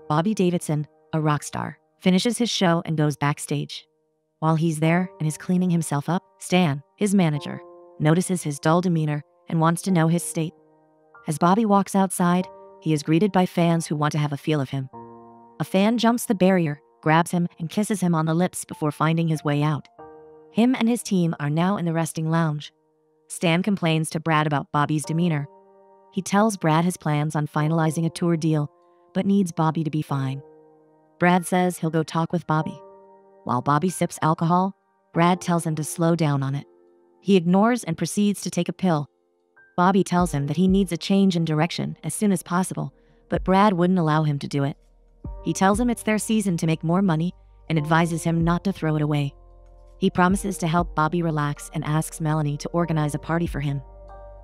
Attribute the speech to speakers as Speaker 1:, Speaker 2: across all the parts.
Speaker 1: Bobby Davidson, a rock star, finishes his show and goes backstage. While he's there and is cleaning himself up, Stan, his manager, notices his dull demeanor and wants to know his state. As Bobby walks outside, he is greeted by fans who want to have a feel of him. A fan jumps the barrier, grabs him, and kisses him on the lips before finding his way out. Him and his team are now in the resting lounge. Stan complains to Brad about Bobby's demeanor. He tells Brad his plans on finalizing a tour deal, but needs Bobby to be fine. Brad says he'll go talk with Bobby. While Bobby sips alcohol, Brad tells him to slow down on it. He ignores and proceeds to take a pill. Bobby tells him that he needs a change in direction as soon as possible, but Brad wouldn't allow him to do it. He tells him it's their season to make more money and advises him not to throw it away. He promises to help Bobby relax and asks Melanie to organize a party for him.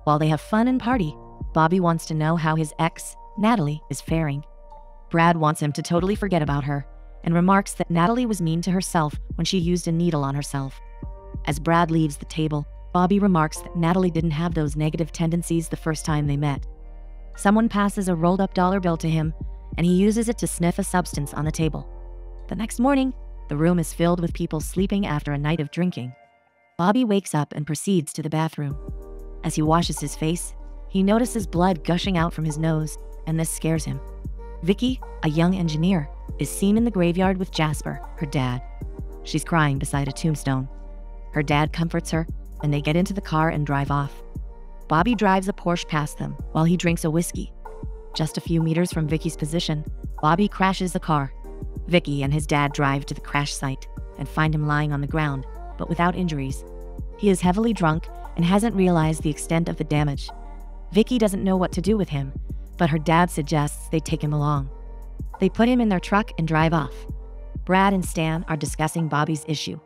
Speaker 1: While they have fun and party, Bobby wants to know how his ex, Natalie, is faring. Brad wants him to totally forget about her and remarks that Natalie was mean to herself when she used a needle on herself. As Brad leaves the table, Bobby remarks that Natalie didn't have those negative tendencies the first time they met. Someone passes a rolled-up dollar bill to him, and he uses it to sniff a substance on the table. The next morning, the room is filled with people sleeping after a night of drinking. Bobby wakes up and proceeds to the bathroom. As he washes his face, he notices blood gushing out from his nose, and this scares him. Vicky, a young engineer, is seen in the graveyard with Jasper, her dad. She's crying beside a tombstone. Her dad comforts her, and they get into the car and drive off. Bobby drives a Porsche past them while he drinks a whiskey. Just a few meters from Vicky's position, Bobby crashes the car. Vicky and his dad drive to the crash site and find him lying on the ground, but without injuries. He is heavily drunk and hasn't realized the extent of the damage. Vicky doesn't know what to do with him, but her dad suggests they take him along. They put him in their truck and drive off. Brad and Stan are discussing Bobby's issue.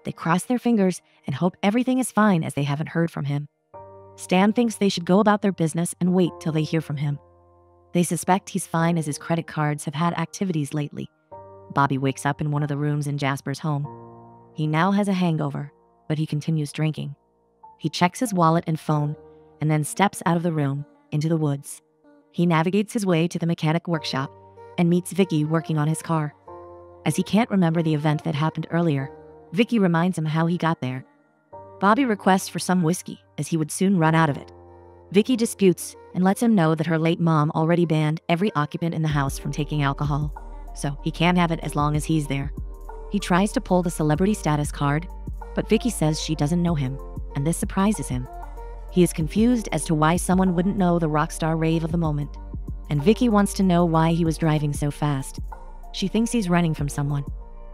Speaker 1: They cross their fingers and hope everything is fine as they haven't heard from him. Stan thinks they should go about their business and wait till they hear from him. They suspect he's fine as his credit cards have had activities lately. Bobby wakes up in one of the rooms in Jasper's home. He now has a hangover, but he continues drinking. He checks his wallet and phone and then steps out of the room into the woods. He navigates his way to the mechanic workshop and meets Vicky working on his car. As he can't remember the event that happened earlier, Vicky reminds him how he got there. Bobby requests for some whiskey, as he would soon run out of it. Vicky disputes and lets him know that her late mom already banned every occupant in the house from taking alcohol, so he can't have it as long as he's there. He tries to pull the celebrity status card, but Vicky says she doesn't know him, and this surprises him. He is confused as to why someone wouldn't know the Rockstar rave of the moment, and Vicky wants to know why he was driving so fast. She thinks he's running from someone.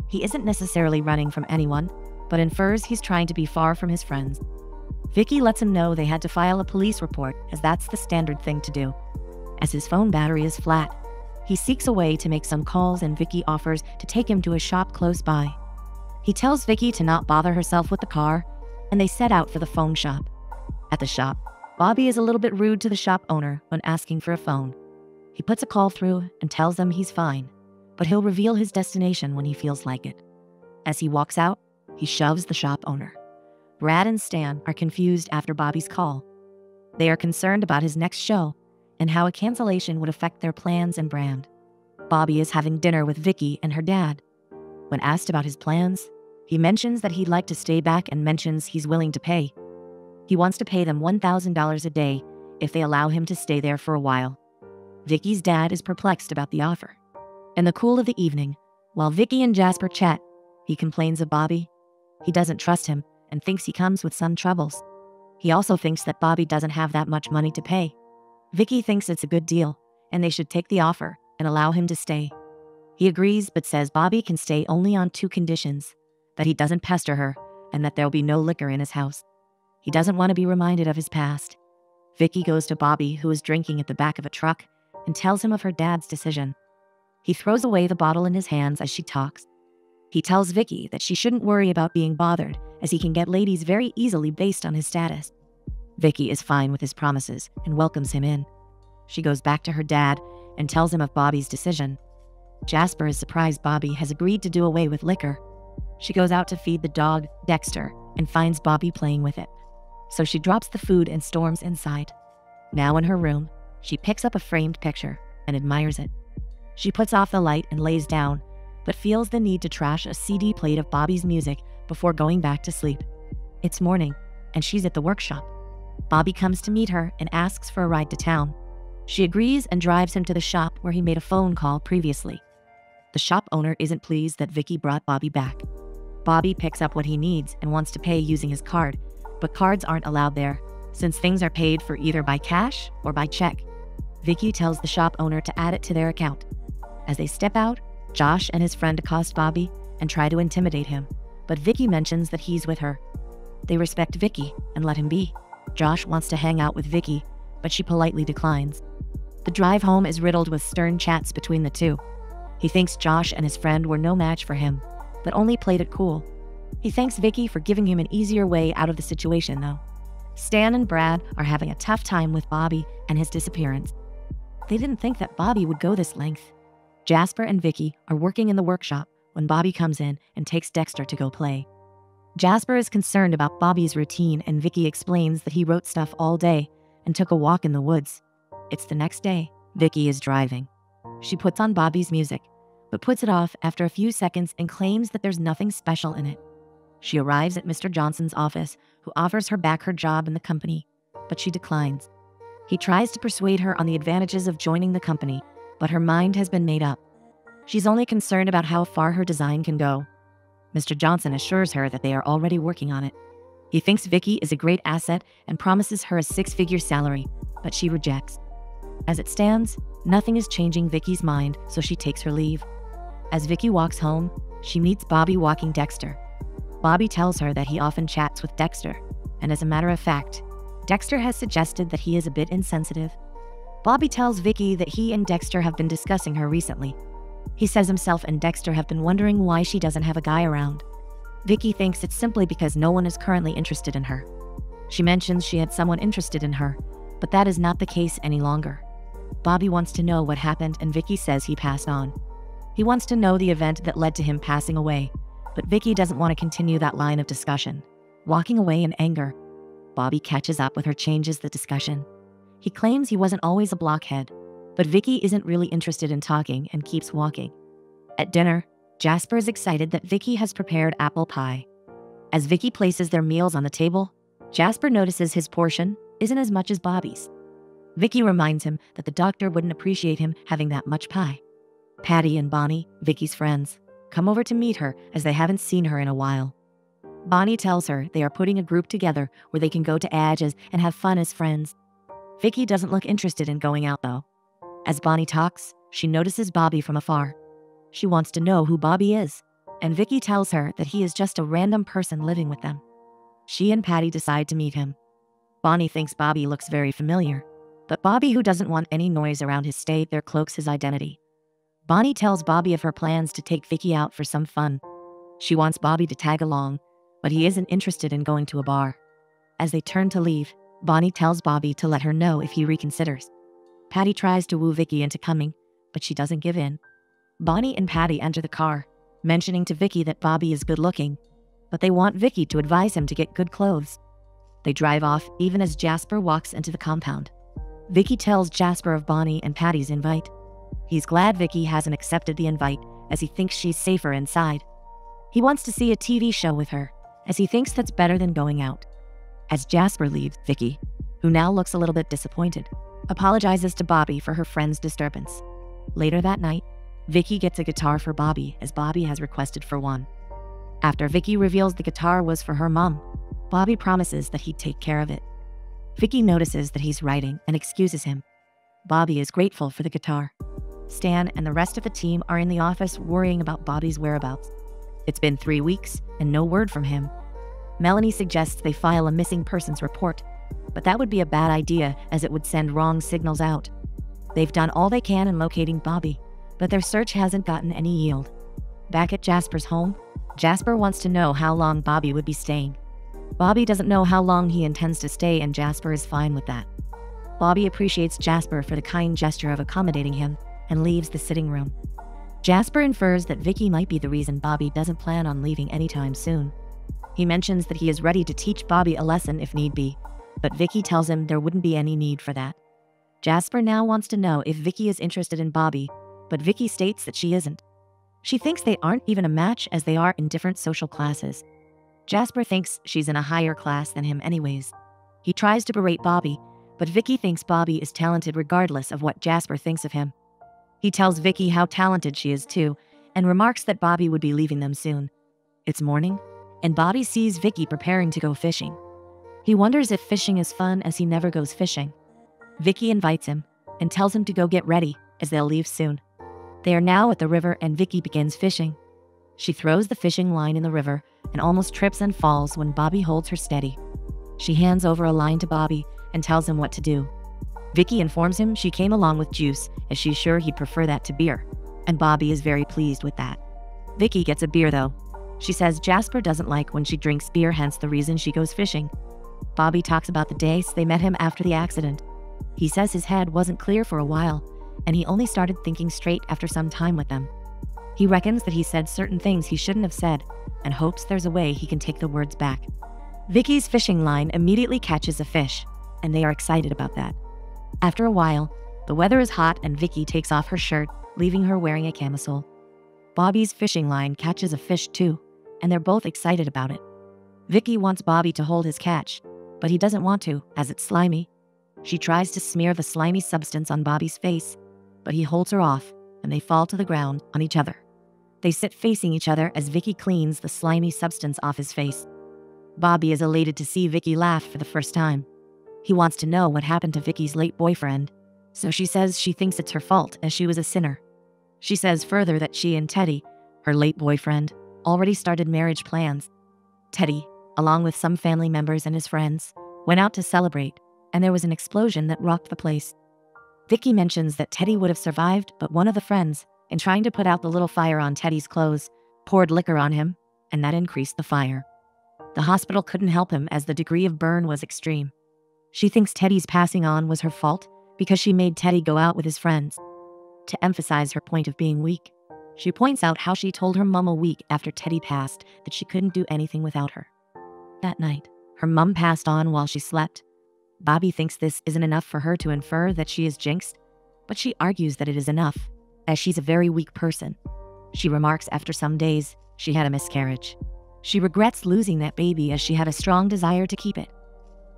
Speaker 1: He isn't necessarily running from anyone, but infers he's trying to be far from his friends. Vicky lets him know they had to file a police report, as that's the standard thing to do. As his phone battery is flat, he seeks a way to make some calls, and Vicky offers to take him to a shop close by. He tells Vicky to not bother herself with the car, and they set out for the phone shop. At the shop, Bobby is a little bit rude to the shop owner when asking for a phone. He puts a call through and tells them he's fine, but he'll reveal his destination when he feels like it. As he walks out, he shoves the shop owner. Brad and Stan are confused after Bobby's call. They are concerned about his next show and how a cancellation would affect their plans and brand. Bobby is having dinner with Vicky and her dad. When asked about his plans, he mentions that he'd like to stay back and mentions he's willing to pay. He wants to pay them $1,000 a day if they allow him to stay there for a while. Vicky's dad is perplexed about the offer. In the cool of the evening, while Vicky and Jasper chat, he complains of Bobby. He doesn't trust him and thinks he comes with some troubles. He also thinks that Bobby doesn't have that much money to pay. Vicky thinks it's a good deal, and they should take the offer and allow him to stay. He agrees, but says Bobby can stay only on 2 conditions: that he doesn't pester her and that there'll be no liquor in his house. He doesn't want to be reminded of his past. Vicky goes to Bobby, who is drinking at the back of a truck, and tells him of her dad's decision. He throws away the bottle in his hands as she talks. He tells Vicky that she shouldn't worry about being bothered, as he can get ladies very easily based on his status. Vicky is fine with his promises and welcomes him in. She goes back to her dad and tells him of Bobby's decision. Jasper is surprised Bobby has agreed to do away with liquor. She goes out to feed the dog, Dexter, and finds Bobby playing with it. So she drops the food and storms inside. Now in her room, she picks up a framed picture and admires it. She puts off the light and lays down, but feels the need to trash a CD plate of Bobby's music before going back to sleep. It's morning, and she's at the workshop. Bobby comes to meet her and asks for a ride to town. She agrees and drives him to the shop where he made a phone call previously. The shop owner isn't pleased that Vicky brought Bobby back. Bobby picks up what he needs and wants to pay using his card, but cards aren't allowed there, since things are paid for either by cash or by check. Vicky tells the shop owner to add it to their account. As they step out, Josh and his friend accost Bobby and try to intimidate him, but Vicky mentions that he's with her. They respect Vicky and let him be. Josh wants to hang out with Vicky, but she politely declines. The drive home is riddled with stern chats between the two. He thinks Josh and his friend were no match for him, but only played it cool. He thanks Vicky for giving him an easier way out of the situation, though. Stan and Brad are having a tough time with Bobby and his disappearance. They didn't think that Bobby would go this length. Jasper and Vicky are working in the workshop when Bobby comes in and takes Dexter to go play. Jasper is concerned about Bobby's routine, and Vicky explains that he wrote stuff all day and took a walk in the woods. It's the next day. Vicky is driving. She puts on Bobby's music, but puts it off after a few seconds and claims that there's nothing special in it. She arrives at Mr. Johnson's office, who offers her back her job in the company, but she declines. He tries to persuade her on the advantages of joining the company, but her mind has been made up. She's only concerned about how far her design can go. Mr. Johnson assures her that they are already working on it. He thinks Vicky is a great asset and promises her a 6-figure salary, but she rejects. As it stands, nothing is changing Vicky's mind, so she takes her leave. As Vicky walks home, she meets Bobby walking Dexter. Bobby tells her that he often chats with Dexter, and as a matter of fact, Dexter has suggested that he is a bit insensitive. Bobby tells Vicky that he and Dexter have been discussing her recently. He says himself and Dexter have been wondering why she doesn't have a guy around. Vicky thinks it's simply because no one is currently interested in her. She mentions she had someone interested in her, but that is not the case any longer. Bobby wants to know what happened, and Vicky says he passed on. He wants to know the event that led to him passing away, but Vicky doesn't want to continue that line of discussion. Walking away in anger, Bobby catches up with her, changes the discussion. He claims he wasn't always a blockhead, but Vicky isn't really interested in talking and keeps walking. At dinner, Jasper is excited that Vicky has prepared apple pie. As Vicky places their meals on the table, Jasper notices his portion isn't as much as Bobby's. Vicky reminds him that the doctor wouldn't appreciate him having that much pie. Patty and Bonnie, Vicky's friends, come over to meet her as they haven't seen her in a while. Bonnie tells her they are putting a group together where they can go to Adge's and have fun as friends. Vicky doesn't look interested in going out, though. As Bonnie talks, she notices Bobby from afar. She wants to know who Bobby is, and Vicky tells her that he is just a random person living with them. She and Patty decide to meet him. Bonnie thinks Bobby looks very familiar, but Bobby, who doesn't want any noise around his stay there, cloaks his identity. Bonnie tells Bobby of her plans to take Vicky out for some fun. She wants Bobby to tag along, but he isn't interested in going to a bar. As they turn to leave, Bonnie tells Bobby to let her know if he reconsiders. Patty tries to woo Vicky into coming, but she doesn't give in. Bonnie and Patty enter the car, mentioning to Vicky that Bobby is good looking, but they want Vicky to advise him to get good clothes. They drive off even as Jasper walks into the compound. Vicky tells Jasper of Bonnie and Patty's invite. He's glad Vicky hasn't accepted the invite, as he thinks she's safer inside. He wants to see a TV show with her, as he thinks that's better than going out. As Jasper leaves, Vicky, who now looks a little bit disappointed, apologizes to Bobby for her friend's disturbance. Later that night, Vicky gets a guitar for Bobby, as Bobby has requested for one. After Vicky reveals the guitar was for her mom, Bobby promises that he'd take care of it. Vicky notices that he's writing and excuses him. Bobby is grateful for the guitar. Stan and the rest of the team are in the office worrying about Bobby's whereabouts. It's been 3 weeks and no word from him. Melanie suggests they file a missing persons report, but that would be a bad idea as it would send wrong signals out. They've done all they can in locating Bobby, but their search hasn't gotten any yield. Back at Jasper's home, Jasper wants to know how long Bobby would be staying. Bobby doesn't know how long he intends to stay, and Jasper is fine with that. Bobby appreciates Jasper for the kind gesture of accommodating him and leaves the sitting room. Jasper infers that Vicky might be the reason Bobby doesn't plan on leaving anytime soon. He mentions that he is ready to teach Bobby a lesson if need be, but Vicky tells him there wouldn't be any need for that. Jasper now wants to know if Vicky is interested in Bobby, but Vicky states that she isn't. She thinks they aren't even a match as they are in different social classes. Jasper thinks she's in a higher class than him anyways. He tries to berate Bobby, but Vicky thinks Bobby is talented regardless of what Jasper thinks of him. He tells Vicky how talented she is too, and remarks that Bobby would be leaving them soon. It's morning, and Bobby sees Vicky preparing to go fishing. He wonders if fishing is fun as he never goes fishing. Vicky invites him and tells him to go get ready as they'll leave soon. They are now at the river and Vicky begins fishing. She throws the fishing line in the river and almost trips and falls when Bobby holds her steady. She hands over a line to Bobby and tells him what to do. Vicky informs him she came along with juice as she's sure he'd prefer that to beer, and Bobby is very pleased with that. Vicky gets a beer though. She says Jasper doesn't like when she drinks beer, hence the reason she goes fishing. Bobby talks about the days they met him after the accident. He says his head wasn't clear for a while, and he only started thinking straight after some time with them. He reckons that he said certain things he shouldn't have said, and hopes there's a way he can take the words back. Vicky's fishing line immediately catches a fish, and they are excited about that. After a while, the weather is hot and Vicky takes off her shirt, leaving her wearing a camisole. Bobby's fishing line catches a fish too, and they're both excited about it. Vicky wants Bobby to hold his catch, but he doesn't want to, as it's slimy. She tries to smear the slimy substance on Bobby's face, but he holds her off, and they fall to the ground on each other. They sit facing each other as Vicky cleans the slimy substance off his face. Bobby is elated to see Vicky laugh for the first time. He wants to know what happened to Vicky's late boyfriend, so she says she thinks it's her fault as she was a sinner. She says further that she and Teddy, her late boyfriend, already started marriage plans. Teddy, along with some family members and his friends, went out to celebrate, and there was an explosion that rocked the place. Vicky mentions that Teddy would have survived, but one of the friends, in trying to put out the little fire on Teddy's clothes, poured liquor on him, and that increased the fire. The hospital couldn't help him as the degree of burn was extreme. She thinks Teddy's passing on was her fault because she made Teddy go out with his friends. To emphasize her point of being weak, she points out how she told her mom a week after Teddy passed that she couldn't do anything without her. That night, her mom passed on while she slept. Bobby thinks this isn't enough for her to infer that she is jinxed, but she argues that it is enough, as she's a very weak person. She remarks after some days, she had a miscarriage. She regrets losing that baby as she had a strong desire to keep it.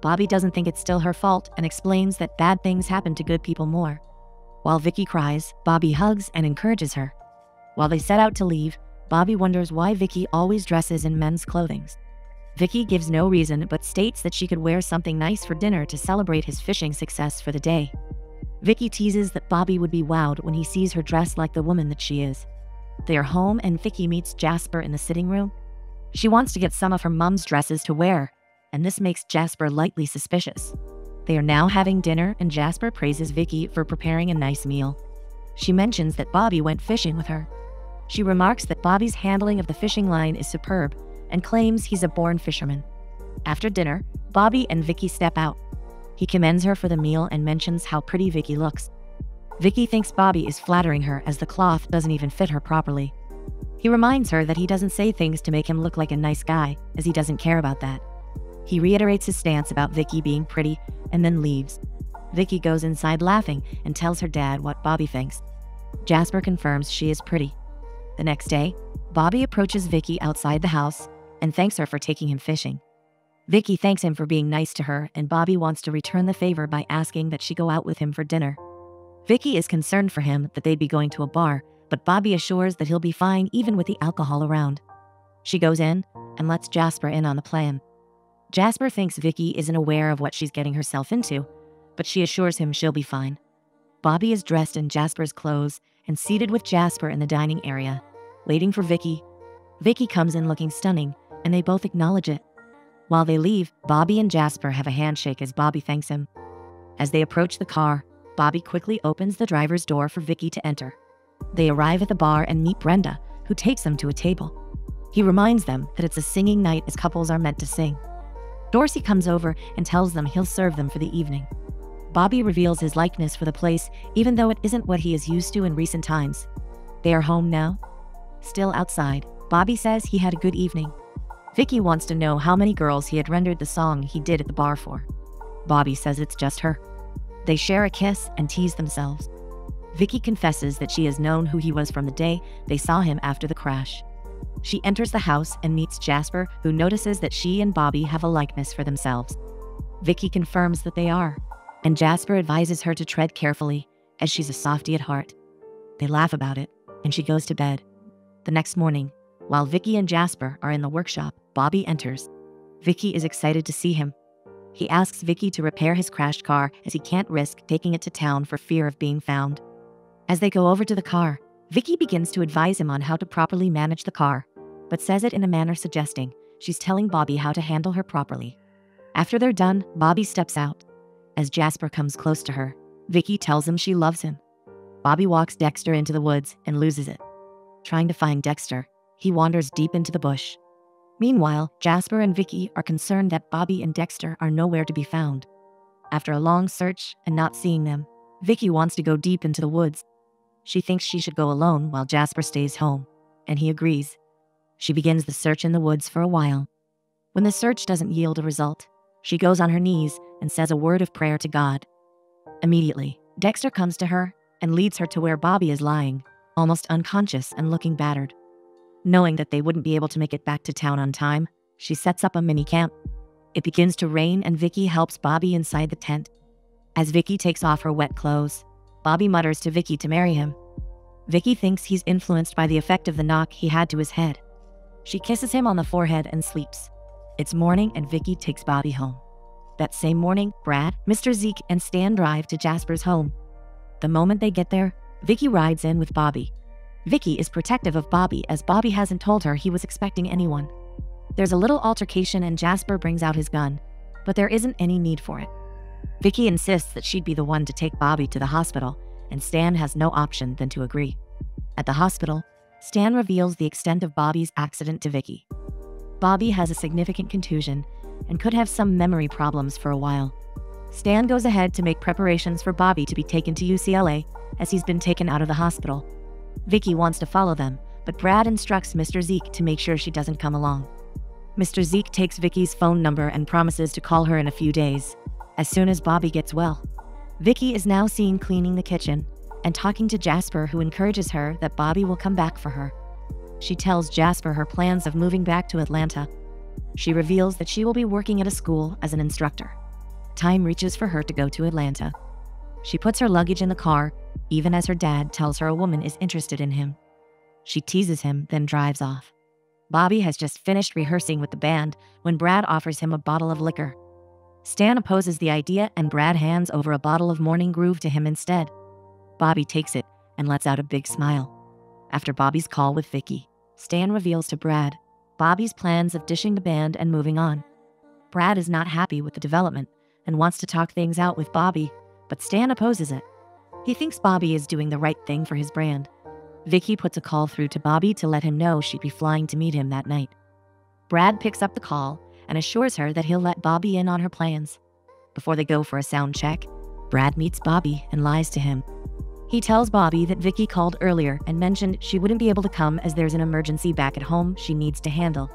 Speaker 1: Bobby doesn't think it's still her fault and explains that bad things happen to good people more. While Vicky cries, Bobby hugs and encourages her. While they set out to leave, Bobby wonders why Vicky always dresses in men's clothing. Vicky gives no reason but states that she could wear something nice for dinner to celebrate his fishing success for the day. Vicky teases that Bobby would be wowed when he sees her dressed like the woman that she is. They are home and Vicky meets Jasper in the sitting room. She wants to get some of her mom's dresses to wear, and this makes Jasper lightly suspicious. They are now having dinner and Jasper praises Vicky for preparing a nice meal. She mentions that Bobby went fishing with her. She remarks that Bobby's handling of the fishing line is superb and claims he's a born fisherman. After dinner, Bobby and Vicky step out. He commends her for the meal and mentions how pretty Vicky looks. Vicky thinks Bobby is flattering her as the cloth doesn't even fit her properly. He reminds her that he doesn't say things to make him look like a nice guy, as he doesn't care about that. He reiterates his stance about Vicky being pretty and then leaves. Vicky goes inside laughing and tells her dad what Bobby thinks. Jasper confirms she is pretty. The next day, Bobby approaches Vicky outside the house and thanks her for taking him fishing. Vicky thanks him for being nice to her, and Bobby wants to return the favor by asking that she go out with him for dinner. Vicky is concerned for him that they'd be going to a bar, but Bobby assures that he'll be fine even with the alcohol around. She goes in and lets Jasper in on the plan. Jasper thinks Vicky isn't aware of what she's getting herself into, but she assures him she'll be fine. Bobby is dressed in Jasper's clothes and seated with Jasper in the dining area, waiting for Vicky. Vicky comes in looking stunning, and they both acknowledge it. While they leave, Bobby and Jasper have a handshake as Bobby thanks him. As they approach the car, Bobby quickly opens the driver's door for Vicky to enter. They arrive at the bar and meet Brenda, who takes them to a table. He reminds them that it's a singing night as couples are meant to sing. Dorsey comes over and tells them he'll serve them for the evening. Bobby reveals his likeness for the place, even though it isn't what he is used to in recent times. They are home now. Still outside, Bobby says he had a good evening. Vicky wants to know how many girls he had rendered the song he did at the bar for. Bobby says it's just her. They share a kiss and tease themselves. Vicky confesses that she has known who he was from the day they saw him after the crash. She enters the house and meets Jasper, who notices that she and Bobby have a likeness for themselves. Vicky confirms that they are, and Jasper advises her to tread carefully, as she's a softie at heart. They laugh about it, and she goes to bed. The next morning, while Vicky and Jasper are in the workshop, Bobby enters. Vicky is excited to see him. He asks Vicky to repair his crashed car, as he can't risk taking it to town for fear of being found. As they go over to the car, Vicky begins to advise him on how to properly manage the car, but says it in a manner suggesting she's telling Bobby how to handle her properly. After they're done, Bobby steps out. As Jasper comes close to her, Vicky tells him she loves him. Bobby walks Dexter into the woods and loses it. Trying to find Dexter, he wanders deep into the bush. Meanwhile, Jasper and Vicky are concerned that Bobby and Dexter are nowhere to be found. After a long search and not seeing them, Vicky wants to go deep into the woods. She thinks she should go alone while Jasper stays home, and he agrees. She begins the search in the woods for a while. When the search doesn't yield a result, she goes on her knees and says a word of prayer to God. Immediately, Dexter comes to her and leads her to where Bobby is lying, almost unconscious and looking battered. Knowing that they wouldn't be able to make it back to town on time, she sets up a mini camp. It begins to rain and Vicky helps Bobby inside the tent. As Vicky takes off her wet clothes, Bobby mutters to Vicky to marry him. Vicky thinks he's influenced by the effect of the knock he had to his head. She kisses him on the forehead and sleeps. It's morning and Vicky takes Bobby home. That same morning, Brad, Mr. Zeke, and Stan drive to Jasper's home. The moment they get there, Vicky rides in with Bobby. Vicky is protective of Bobby as Bobby hasn't told her he was expecting anyone. There's a little altercation and Jasper brings out his gun, but there isn't any need for it. Vicky insists that she'd be the one to take Bobby to the hospital, and Stan has no option than to agree. At the hospital, Stan reveals the extent of Bobby's accident to Vicky. Bobby has a significant contusion and could have some memory problems for a while. Stan goes ahead to make preparations for Bobby to be taken to UCLA as he's been taken out of the hospital. Vicky wants to follow them, but Brad instructs Mr. Zeke to make sure she doesn't come along. Mr. Zeke takes Vicky's phone number and promises to call her in a few days, as soon as Bobby gets well. Vicky is now seen cleaning the kitchen and talking to Jasper, who encourages her that Bobby will come back for her. She tells Jasper her plans of moving back to Atlanta. She reveals that she will be working at a school as an instructor. Time reaches for her to go to Atlanta. She puts her luggage in the car, even as her dad tells her a woman is interested in him. She teases him, then drives off. Bobby has just finished rehearsing with the band when Brad offers him a bottle of liquor. Stan opposes the idea and Brad hands over a bottle of Morning Groove to him instead. Bobby takes it and lets out a big smile. After Bobby's call with Vicky, Stan reveals to Brad Bobby's plans of dishing the band and moving on. Brad is not happy with the development and wants to talk things out with Bobby, but Stan opposes it. He thinks Bobby is doing the right thing for his brand. Vicky puts a call through to Bobby to let him know she'd be flying to meet him that night. Brad picks up the call and assures her that he'll let Bobby in on her plans. Before they go for a sound check, Brad meets Bobby and lies to him. He tells Bobby that Vicky called earlier and mentioned she wouldn't be able to come as there's an emergency back at home she needs to handle.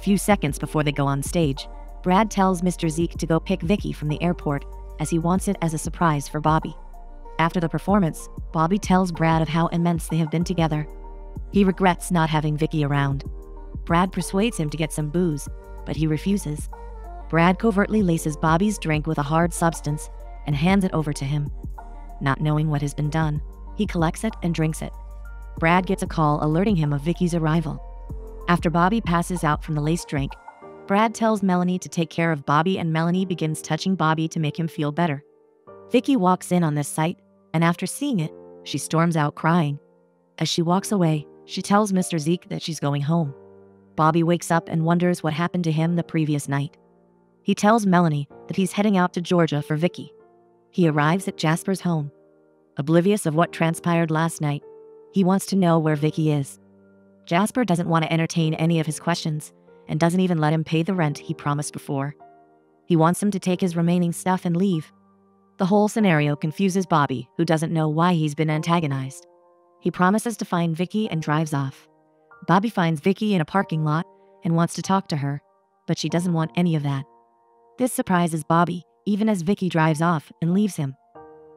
Speaker 1: Few seconds before they go on stage, Brad tells Mr. Zeke to go pick Vicky from the airport, as he wants it as a surprise for Bobby. After the performance, Bobby tells Brad of how immense they have been together. He regrets not having Vicky around. Brad persuades him to get some booze, but he refuses. Brad covertly laces Bobby's drink with a hard substance and hands it over to him. Not knowing what has been done, he collects it and drinks it. Brad gets a call alerting him of Vicky's arrival. After Bobby passes out from the laced drink, Brad tells Melanie to take care of Bobby and Melanie begins touching Bobby to make him feel better. Vicky walks in on this sight, and after seeing it, she storms out crying. As she walks away, she tells Mr. Zeke that she's going home. Bobby wakes up and wonders what happened to him the previous night. He tells Melanie that he's heading out to Georgia for Vicky. He arrives at Jasper's home. Oblivious of what transpired last night, he wants to know where Vicky is. Jasper doesn't want to entertain any of his questions and doesn't even let him pay the rent he promised before. He wants him to take his remaining stuff and leave. The whole scenario confuses Bobby, who doesn't know why he's been antagonized. He promises to find Vicky and drives off. Bobby finds Vicky in a parking lot and wants to talk to her, but she doesn't want any of that. This surprises Bobby, even as Vicky drives off and leaves him.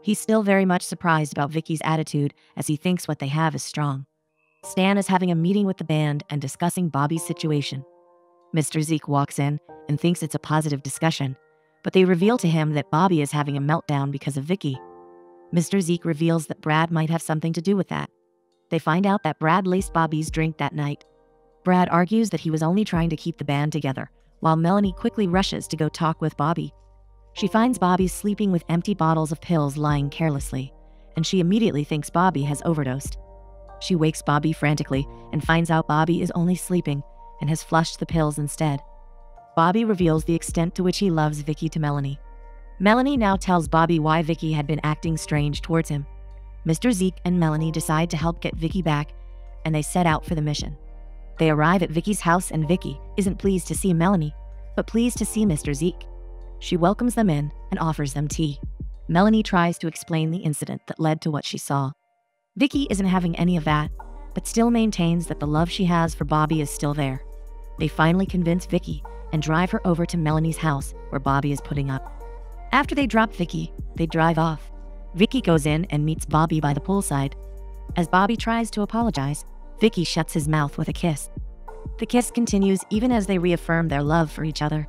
Speaker 1: He's still very much surprised about Vicky's attitude as he thinks what they have is strong. Stan is having a meeting with the band and discussing Bobby's situation. Mr. Zeke walks in and thinks it's a positive discussion, but they reveal to him that Bobby is having a meltdown because of Vicky. Mr. Zeke reveals that Brad might have something to do with that. They find out that Brad laced Bobby's drink that night. Brad argues that he was only trying to keep the band together, while Melanie quickly rushes to go talk with Bobby. She finds Bobby sleeping with empty bottles of pills lying carelessly, and she immediately thinks Bobby has overdosed. She wakes Bobby frantically and finds out Bobby is only sleeping and has flushed the pills instead. Bobby reveals the extent to which he loves Vicky to Melanie. Melanie now tells Bobby why Vicky had been acting strange towards him. Mr. Zeke and Melanie decide to help get Vicky back, and they set out for the mission. They arrive at Vicky's house and Vicky isn't pleased to see Melanie, but pleased to see Mr. Zeke. She welcomes them in and offers them tea. Melanie tries to explain the incident that led to what she saw. Vicky isn't having any of that, but still maintains that the love she has for Bobby is still there. They finally convince Vicky and drive her over to Melanie's house where Bobby is putting up. After they drop Vicky, they drive off. Vicky goes in and meets Bobby by the poolside. As Bobby tries to apologize, Vicky shuts his mouth with a kiss. The kiss continues even as they reaffirm their love for each other.